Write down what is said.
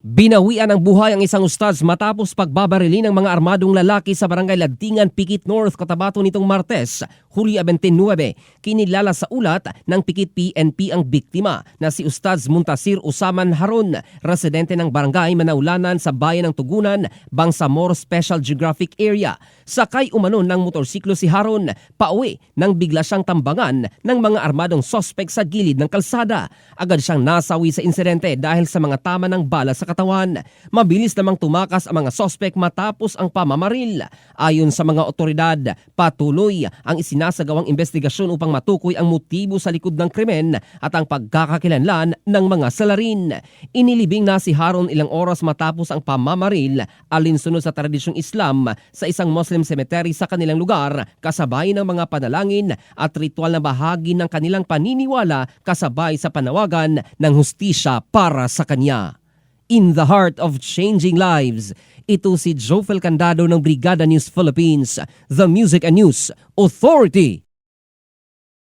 Binawian ng buhay ang isang ustads matapos pagbabarili ng mga armadong lalaki sa barangay Ladingan, Pikit North, Cotabato nitong Martes, Hulyo 29. Kinilala sa ulat ng Pikit PNP ang biktima na si Ustads Muntasir Usaman Harun, residente ng barangay Manaulanan sa bayan ng Tugunan, Bangsamoro Special Geographic Area. Sakay umano ng motorsiklo si Harun, pauwi nang bigla siyang tambangan ng mga armadong sospek sa gilid ng kalsada. Agad siyang nasawi sa insidente dahil sa mga tama ng bala sa katawan. Mabilis namang tumakas ang mga sospek matapos ang pamamaril. Ayon sa mga otoridad, patuloy ang isinasagawang investigasyon upang matukoy ang motibo sa likod ng krimen at ang pagkakakilanlan ng mga salarin. Inilibing na si Harun ilang oras matapos ang pamamaril alinsunod sa tradisyong Islam sa isang Muslim cemetery sa kanilang lugar, kasabay ng mga panalangin at ritual na bahagi ng kanilang paniniwala kasabay sa panawagan ng hustisya para sa kanya. In the heart of changing lives, ito si Jofel Candado ng Brigada News Philippines, the Music and News Authority.